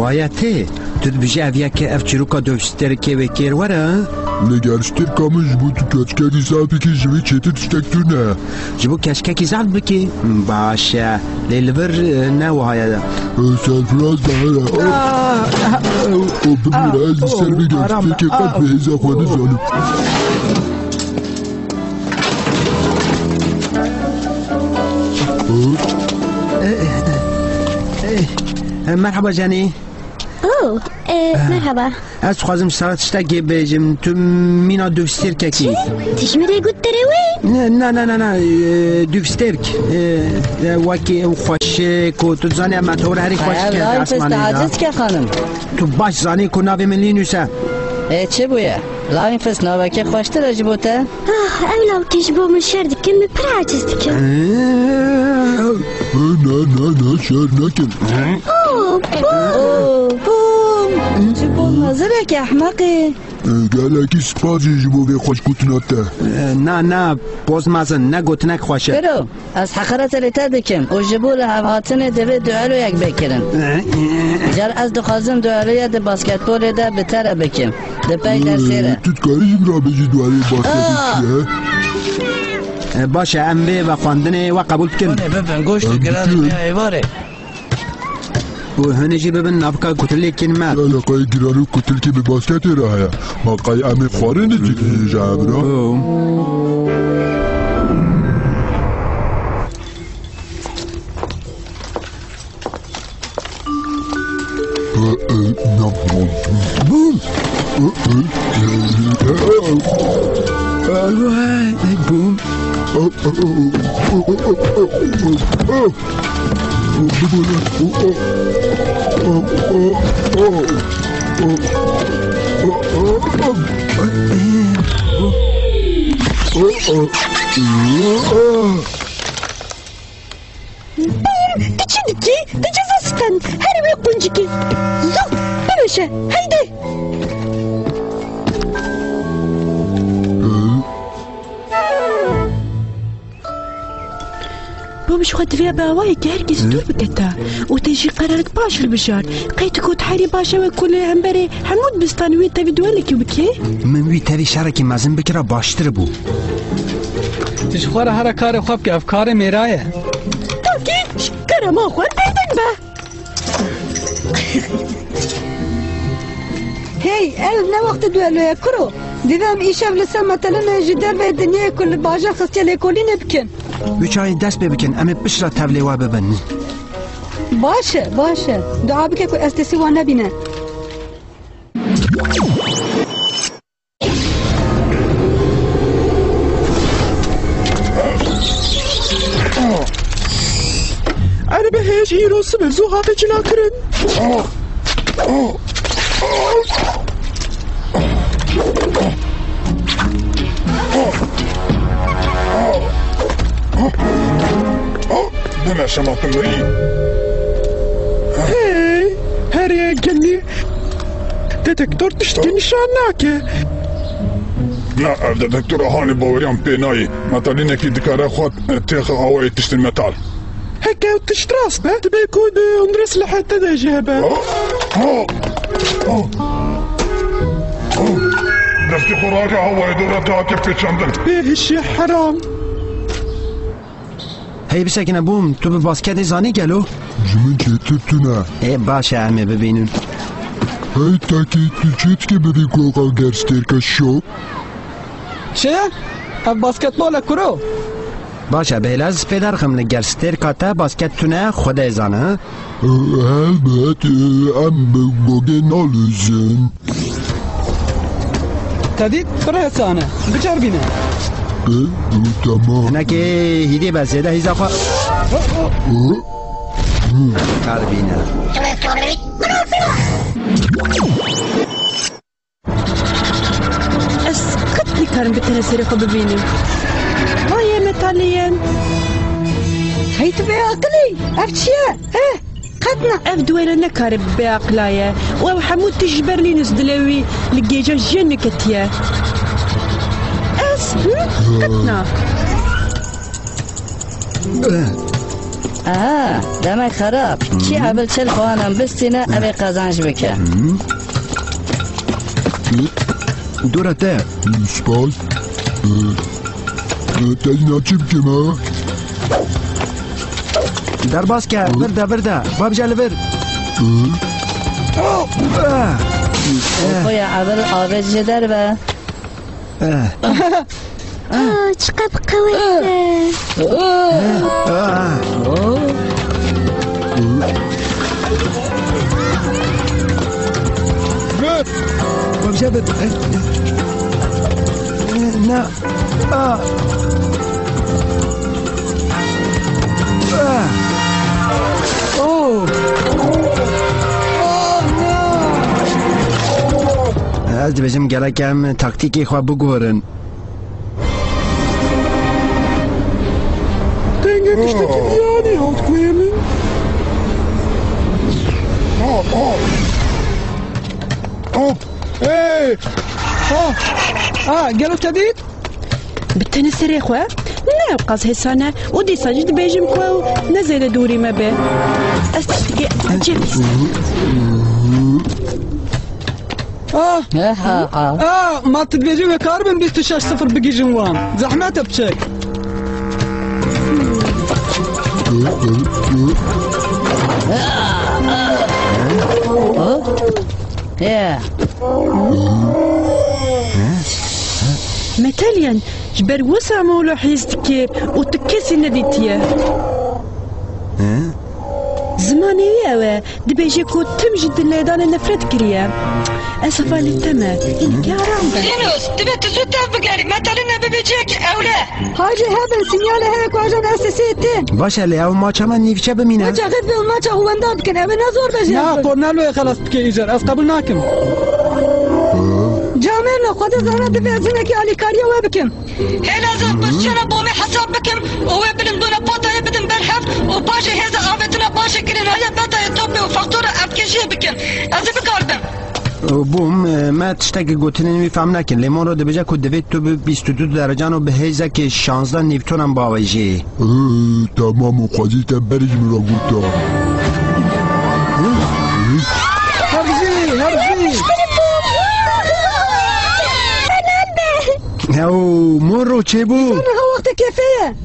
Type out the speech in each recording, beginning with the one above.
وایته تو بجی اویا که اف چروکا دوستر که وکر وره نگرشتر کامش بود کچککی زال بکی جوی چیتی تشتکتونه جبو کشککی زال بکی باشه لیلور نوهایه ده سرفراز بهره او بمیره از سر بگرشتی که قد به هیزا خواهده زالم مرحبا جانی اوه مرحبا از خوازم سراتشتا گی بیجم تو مینا دوسترکه کی تشمره گود دروی؟ نه دوسترک وکی خوش کو تو زانی اما طور هری خوش کرد لاین فست حاجز که خانم تو باش زانی کو ناوی ملی نوسه چه بویه؟ لاین فست ناوکی خوشتر اجبوته؟ اولا تجبو من شر دکم پر عجز دکم نه شر نکن بوم چه بوم نظره که احمقی گلکی سپاسی جبو به خوش گوتناته نه باز مزن نگوتنک خوشه برو از حقرت لیتر دکم و جبول هفاتن دوی دوالو یک بکرن جر از دخوازم دوالوی ده باسکتبول ده بتر بکم ده پی در سیره تو کاری جب را بجی دوالوی باسکتبول چیه؟ باشه امبه و خواندنه و قبول کن ببین گوشت گرد ایواره و هنجی ببین نبکا کتلی کنمت علاقای گرانو کتل که به باسکت راهه مقای امی خواره نجیدی جعب را بوم بوم تشدكي تجفستن هرمي قنجكي زو بلشه هيدي بومش خد فيها بواي كهركي ستور بكتا وتجي قرارك باش البشار قيتك وتحري باشا وكل همبري حمود بستانوي تبي دولك وبكي من وی تاوی شرکی مزن بکره باشتر بو تشخوار هر کار خواب که افکار میرایه تاكي شكرا ما خوان بيدن با هي ال وقت دوالو يا كرو دیدم ایشب لسه مثلا جدر به دنیا کل باجا خستی لیکولی نبکن وچای دست ببکن اما بشرا تبلی و ببن باشه دعا بکن که استسی و نبینه انا به هیچ هیروسی به زوغافه چنا کرن دم شماطم ري هی هری گلی دتکتور تشتی نشان ناکه لا دكتور هاني باوريان بيناي مثلا نكي دكاره خود تيخ هواي تشتي المتال هكا وتشتراس به تبيكون ندرس لحتى دا جابه دستي خراجة هواي دورتها كيف تشندن به الشيء حرام هی بسکنه بوم تو به باسکت زانی گلو جمن چطورتونه باشه همه ببینون هی تاکی تو چیت که ببین کوکا گرستیر که شو چه؟ اف باسکتبال کرو باشه بیلاز پیدر خم لگرستر کاتا باسکت تونه خود ازانه البته ام بگه نالزن تدید برای حسانه بچر بینه تمام نکه هیدی بزیده هیزا خواه قربینه از قد نکارم بتنه سری خو ببینیم وای متالین هی تو به عقلی اف چیه قدنا اف دوينه نكارب بعقلايه وحمود تجبر لي نزدلوي لقيجا جنكتيا اس قدنا Aha, demek خراب کی اول چل خوانم بستینه اوی قازانج بکه دورته سپاس تجنا چی بکم ها؟ در باز که برده باب جلو خویا اول آویز جدر به چقدر قویه باب جلو نه از دبیجم گلکم تاکتیکی خواه بگورن Denge işte yani halt koyalım. Hop! Hey! قالوا تديد بتني سري خوا لا قص هسانة ودي ساجد بيجم كوا نزل دوري ما به ما تدبيجي وكاربن 26 بقي جنوان زحمات بشك مثاليا جبر وسع مولو حيزتك وتكسي نديتيه زماني يا دبيجي كو تمجد الليدان نفرت كريا اسفا للتما انك يا رامبا يونس تبي تزود بقاري مثلا ببيجيك او لا حاجه هذا سينيال هيك واجن اساسيتين باشه لی او ما چما نیفچه بمینه ما غير ما تا هو انداد كان ابي نزور بجي لا قرنالو خلاص بكي ايجار از قبلناكم جامعنا خد زهرة ببيزنك علي كاريا وبكم هي لازم بشنا بومي حساب بكم وبدن دونا بوتا بدن برحف وباجي هذا عابتنا باجي كرين هيا بتا يطبي وفاتورة ابكيجي بكم از بكاردم بوم ما تشتاق گوتنی میفهم نکن لیمون رو دبیجه که دوید تو به 22 درجه و به هیزه که 16 نیوتونم باویجی تمام و قضیت برجم را گوتا هرزي او مرو چه بود؟ انا وقت كيفية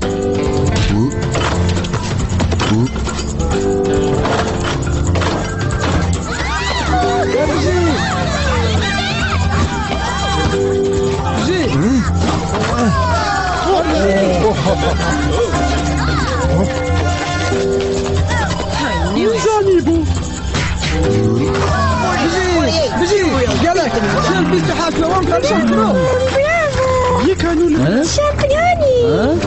يزاني بو بجي قالك شال بيستو حاف لوام فالشان كرو يكانوا لك شامبيوني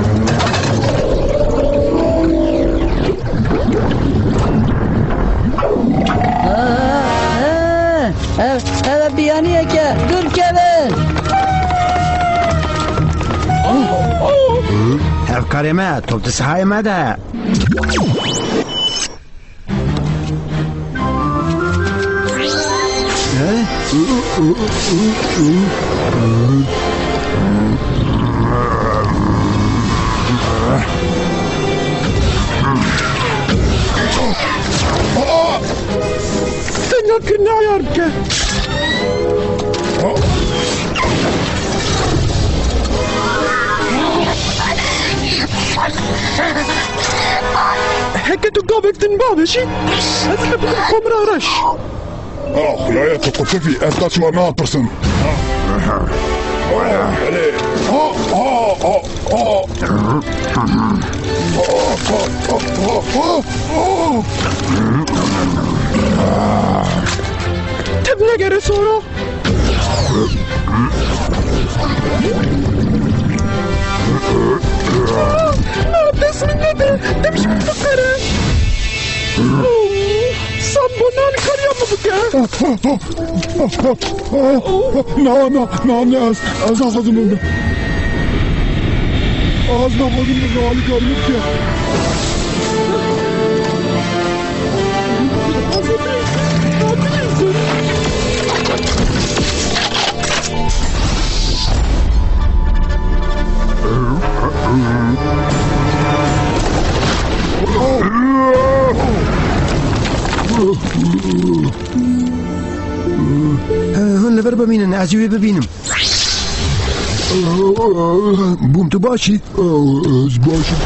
هذا بيانية كه دور كبن افکار ما توب دسهای ما ده Sen yakın ayar ke. حكيتو قابل تنباب شي هذا بكم قمرة رش يا تقففي أستاذ ما ناطرسن تبلغ رسولة ما بس من ندر تمشي مفكرة صبونا الكريم بقى ناس أساس من أزنا بقول من غالي كريم كيا Oh از وی ببینم بوم تو باشی از باشم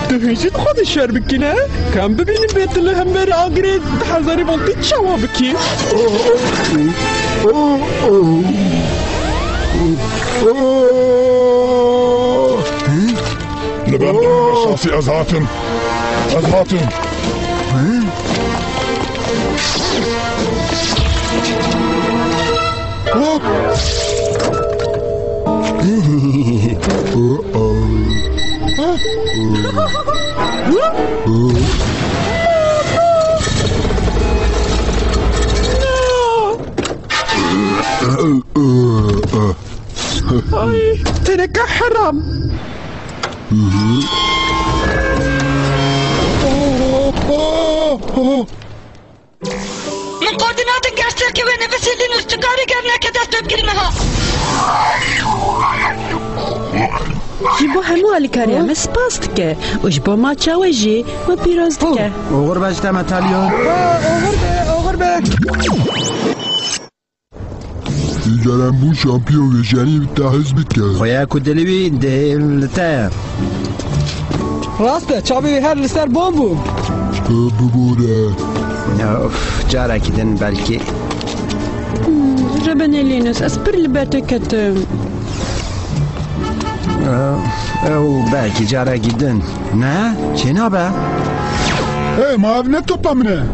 دهیجید خودش شر بکنه کم ببینیم بیتله هم بر آگرید هزاری بولتی چوا بکی لبندم رصاصي از هاتم ay teneke haram من قردنات گشتر که و نفسی لین استکاری کرنه که دست بگیرنها جی بو همو الکاریا ما سپاس دکه وش بو ما چاوه جی و پیروز دکه اوغر باشتا متالیا اوغر به دیگرم بو شامپیون ویژنی تحز بکر خویا کدلوی دلتا راسته چابی هر لسر بوم بوم ببوره جارا کدن بلکه ربن لینوس اسپر لباتا کتم او belki جارا gidin نه چه نابه ما ابنه توپا منه